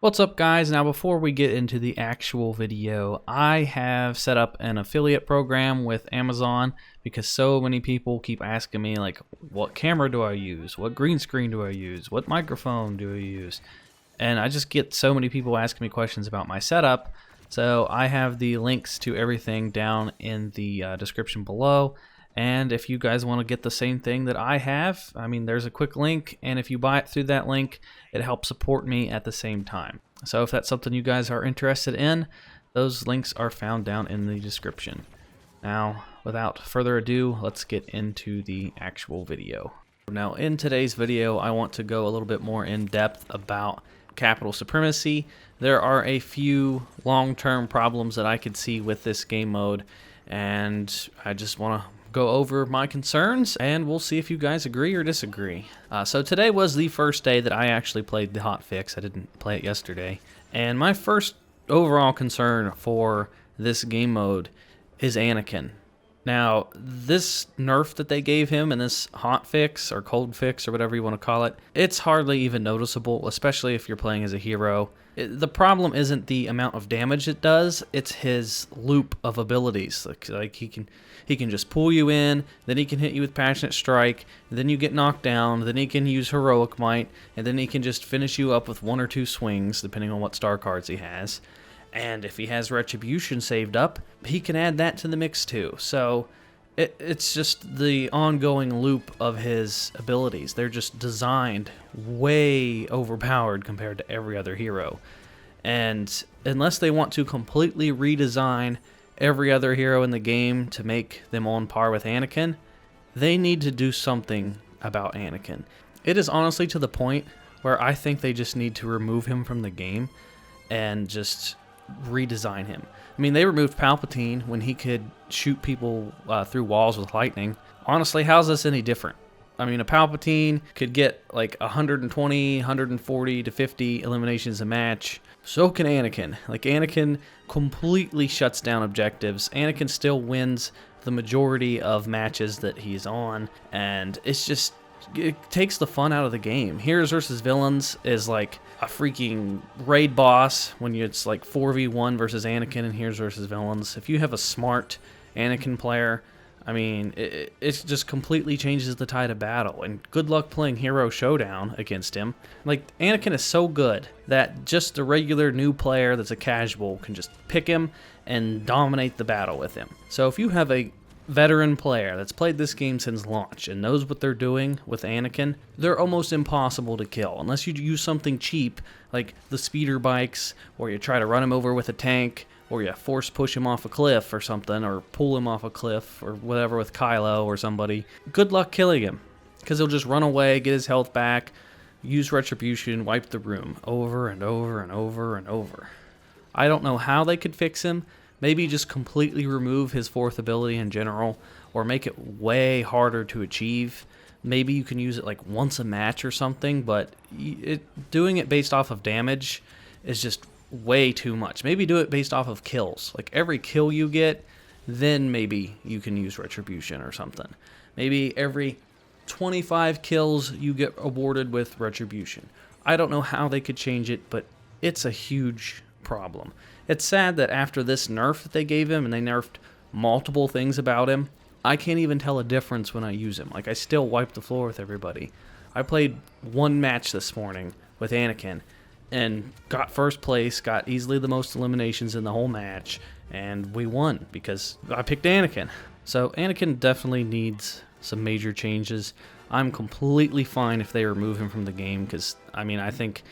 What's up, guys? Now before we get into the actual video, I have set up an affiliate program with Amazon because so many people keep asking me, like, what camera do I use? What green screen do I use? What microphone do I use? And I just get so many people asking me questions about my setup. So I have the links to everything down in the description below. And if you guys want to get the same thing that I have, I mean, there's a quick link, and if you buy it through that link, it helps support me at the same time. So if that's something you guys are interested in, those links are found down in the description. Now, without further ado, let's get into the actual video. Now, in today's video, I want to go a little bit more in depth about Capital Supremacy. There are a few long-term problems that I could see with this game mode, and I just want to go over my concerns, and we'll see if you guys agree or disagree. So today was the first day that I actually played the hotfix. I didn't play it yesterday. And my first overall concern for this game mode is Anakin. Now, this nerf that they gave him in this hotfix or cold fix or whatever you want to call it, it's hardly even noticeable, especially if you're playing as a hero. The problem isn't the amount of damage it does, it's his loop of abilities. Like he can just pull you in, then he can hit you with Passionate Strike, then you get knocked down, then he can use Heroic Might, and then he can just finish you up with one or two swings, depending on what star cards he has. And if he has Retribution saved up, he can add that to the mix too. So it's just the ongoing loop of his abilities. They're just designed way overpowered compared to every other hero. And unless they want to completely redesign every other hero in the game to make them on par with Anakin, they need to do something about Anakin. It is honestly to the point where I think they just need to remove him from the game and just redesign him. I mean, they removed Palpatine when he could shoot people through walls with lightning. Honestly, how's this any different? I mean, a Palpatine could get like 120, 140 to 50 eliminations a match. So can Anakin. Like, Anakin completely shuts down objectives. Anakin still wins the majority of matches that he's on, and it's just, it takes the fun out of the game. Heroes versus Villains is like a freaking raid boss when it's like 4v1 versus Anakin and Heroes versus Villains. If you have a smart Anakin player, I mean, it just completely changes the tide of battle, and good luck playing Hero Showdown against him. Like, Anakin is so good that just a regular new player that's a casual can just pick him and dominate the battle with him. So if you have a veteran player that's played this game since launch and knows what they're doing with Anakin, they're almost impossible to kill unless you use something cheap like the speeder bikes, or you try to run him over with a tank, or you force push him off a cliff or something, or pull him off a cliff or whatever with Kylo or somebody. Good luck killing him, because he'll just run away, get his health back, use Retribution, wipe the room over and over and over and over. I don't know how they could fix him. Maybe just completely remove his fourth ability in general, or make it way harder to achieve. Maybe you can use it like once a match or something, but doing it based off of damage is just way too much. Maybe do it based off of kills. Like, every kill you get, then maybe you can use Retribution or something. Maybe every 25 kills you get awarded with Retribution. I don't know how they could change it, but it's a huge problem. It's sad that after this nerf that they gave him, and they nerfed multiple things about him, I can't even tell a difference when I use him. Like, I still wipe the floor with everybody. I played one match this morning with Anakin and got first place, got easily the most eliminations in the whole match, and we won because I picked Anakin. So Anakin definitely needs some major changes. I'm completely fine if they remove him from the game, because, I mean, I think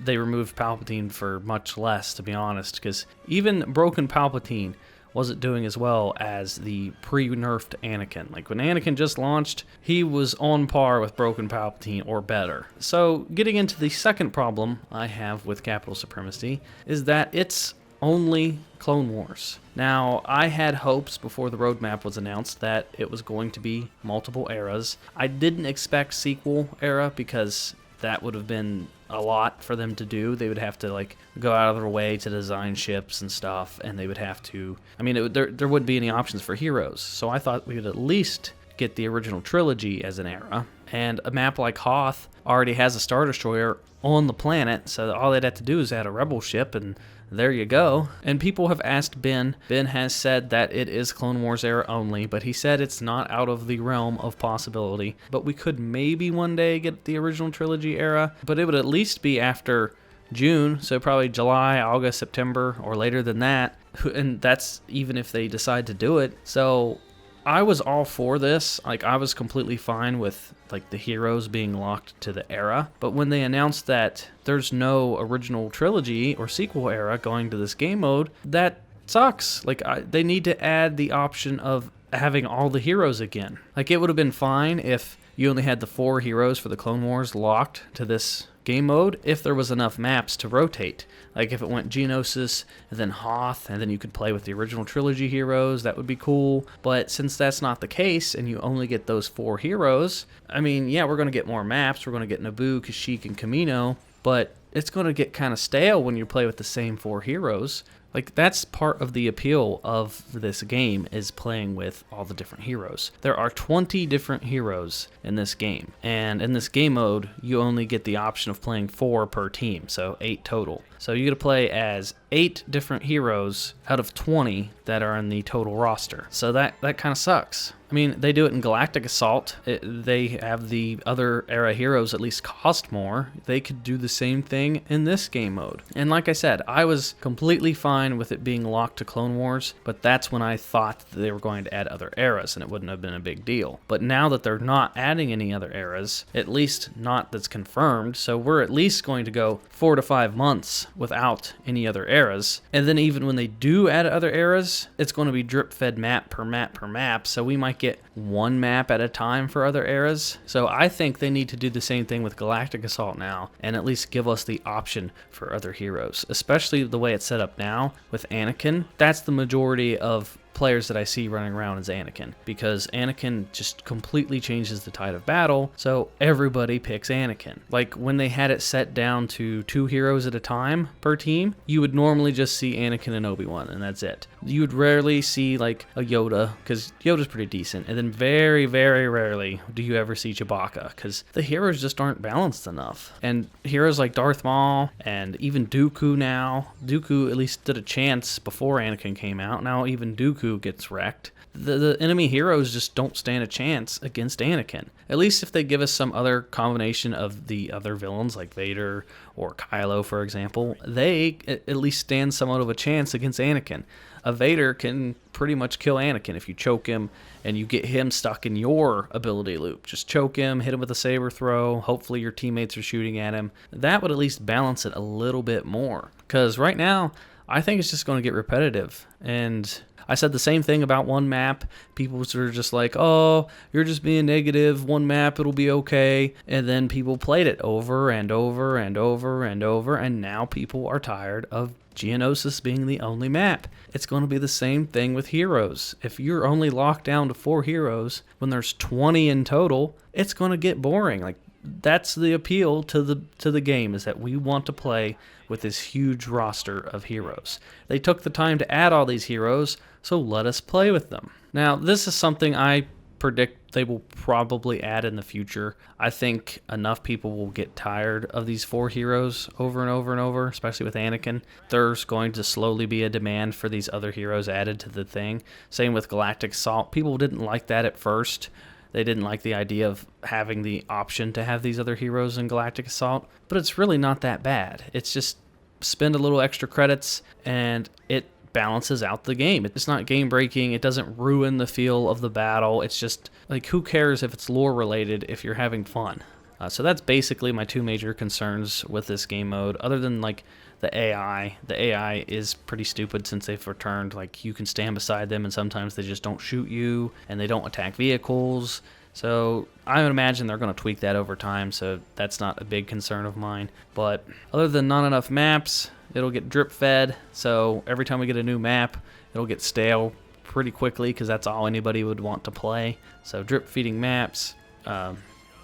they removed Palpatine for much less, to be honest, because even broken Palpatine wasn't doing as well as the pre-nerfed Anakin. Like, when Anakin just launched, he was on par with broken Palpatine or better. So getting into the second problem I have with Capital Supremacy is that it's only Clone Wars. Now, I had hopes before the roadmap was announced that it was going to be multiple eras. I didn't expect sequel era, because that would have been a lot for them to do. They would have to, like, go out of their way to design ships and stuff, and they would have to, I mean, there wouldn't be any options for heroes. So I thought we would at least get the original trilogy as an era. And a map like Hoth already has a Star Destroyer on the planet, so all they'd have to do is add a Rebel ship, and there you go. And people have asked Ben. Ben has said that it is Clone Wars era only, but he said it's not out of the realm of possibility. But we could maybe one day get the original trilogy era, but it would at least be after June, so probably July, August, September, or later than that. And that's even if they decide to do it. So I was all for this. Like, I was completely fine with like the heroes being locked to the era. But when they announced that there's no original trilogy or sequel era going to this game mode, that sucks. Like, they need to add the option of having all the heroes again. Like, it would have been fine if you only had the 4 heroes for the Clone Wars locked to this game mode if there was enough maps to rotate. Like if it went Geonosis and then Hoth, and then you could play with the original trilogy heroes, that would be cool. But since that's not the case and you only get those 4 heroes, I mean, yeah, we're going to get more maps. We're going to get Naboo, Kashyyyk, and Kamino, but it's going to get kind of stale when you play with the same 4 heroes. Like, that's part of the appeal of this game, is playing with all the different heroes. There are 20 different heroes in this game, and in this game mode, you only get the option of playing 4 per team, so 8 total. So you get to play as 8 different heroes out of 20 that are in the total roster. So that kind of sucks. I mean, they do it in Galactic Assault. They have the other era heroes at least cost more. They could do the same thing in this game mode. And like I said, I was completely fine with it being locked to Clone Wars, but that's when I thought that they were going to add other eras, and it wouldn't have been a big deal. But now that they're not adding any other eras, at least not that's confirmed, so we're at least going to go 4 to 5 months without any other eras. And then even when they do add other eras, it's going to be drip-fed map per map per map, so we might get 1 map at a time for other eras. So I think they need to do the same thing with Galactic Assault now, and at least give us the option for other heroes, especially the way it's set up now with Anakin. That's the majority of players that I see running around as Anakin, because Anakin just completely changes the tide of battle, so everybody picks Anakin. Like, when they had it set down to 2 heroes at a time per team, you would normally just see Anakin and Obi-Wan, and that's it. You would rarely see like a Yoda, because Yoda's pretty decent, and then very, very rarely do you ever see Chewbacca, because the heroes just aren't balanced enough. And heroes like Darth Maul, and even Dooku now, Dooku at least stood a chance before Anakin came out, now even Dooku gets wrecked. The enemy heroes just don't stand a chance against Anakin. At least if they give us some other combination of the other villains like Vader or Kylo, for example, they at least stand somewhat of a chance against Anakin. A Vader can pretty much kill Anakin if you choke him and you get him stuck in your ability loop. Just choke him, hit him with a saber throw, hopefully your teammates are shooting at him. That would at least balance it a little bit more. Because right now, I think it's just going to get repetitive. And I said the same thing about one map. People were just like, oh, you're just being negative. One map, it'll be okay. And then people played it over and over and over and over. And now people are tired of Geonosis being the only map. It's going to be the same thing with heroes. If you're only locked down to 4 heroes when there's 20 in total, it's going to get boring. Like, that's the appeal to the game, is that we want to play with this huge roster of heroes. They took the time to add all these heroes, so let us play with them. Now, this is something I predict they will probably add in the future. I think enough people will get tired of these 4 heroes over and over and over, especially with Anakin. There's going to slowly be a demand for these other heroes added to the thing. Same with Galactic Assault. People didn't like that at first. They didn't like the idea of having the option to have these other heroes in Galactic Assault, but it's really not that bad. It's just spend a little extra credits and it balances out the game. It's not game breaking. It doesn't ruin the feel of the battle. It's just like, who cares if it's lore related if you're having fun? So that's basically my 2 major concerns with this game mode, other than like the AI. The AI is pretty stupid since they've returned. Like, you can stand beside them and sometimes they just don't shoot you and they don't attack vehicles. So I would imagine they're going to tweak that over time, so that's not a big concern of mine. But other than not enough maps, it'll get drip fed. So every time we get a new map, it'll get stale pretty quickly, because that's all anybody would want to play. So drip feeding maps,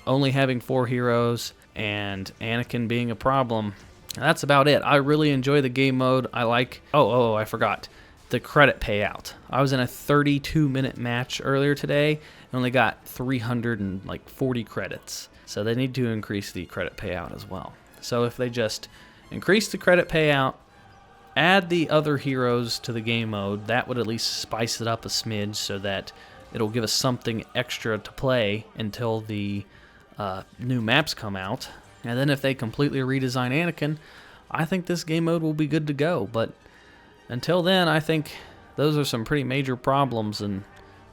only having 4 heroes, and Anakin being a problem. That's about it. I really enjoy the game mode. I like... Oh, I forgot. the credit payout. I was in a 32-minute match earlier today and only got 340 credits. So they need to increase the credit payout as well. So if they just increase the credit payout, add the other heroes to the game mode, that would at least spice it up a smidge so that it'll give us something extra to play until the new maps come out. And then if they completely redesign Anakin, I think this game mode will be good to go. But until then, I think those are some pretty major problems and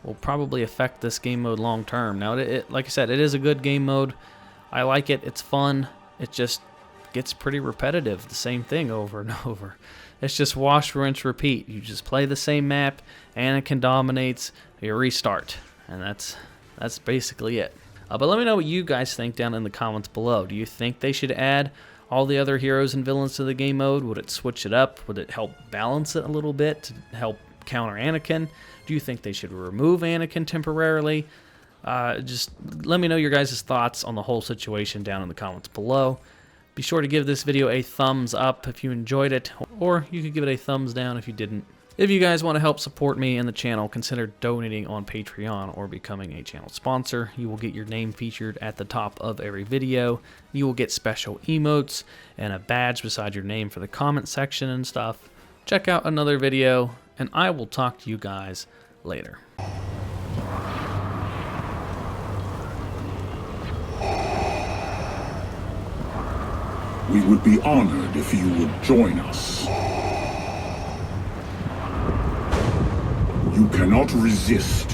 will probably affect this game mode long term. Now, like I said, it is a good game mode. I like it. It's fun. It just gets pretty repetitive, the same thing over and over. It's just wash, rinse, repeat. You just play the same map, Anakin dominates, you restart, and that's basically it. But let me know what you guys think down in the comments below. Do you think they should add all the other heroes and villains to the game mode? Would it switch it up? Would it help balance it a little bit to help counter Anakin? Do you think they should remove Anakin temporarily? Just let me know your guys' thoughts on the whole situation down in the comments below. Be sure to give this video a thumbs up if you enjoyed it, or you could give it a thumbs down if you didn't. If you guys want to help support me and the channel, consider donating on Patreon or becoming a channel sponsor. You will get your name featured at the top of every video. You will get special emotes and a badge beside your name for the comment section and stuff. Check out another video, and I will talk to you guys later. We would be honored if you would join us. You cannot resist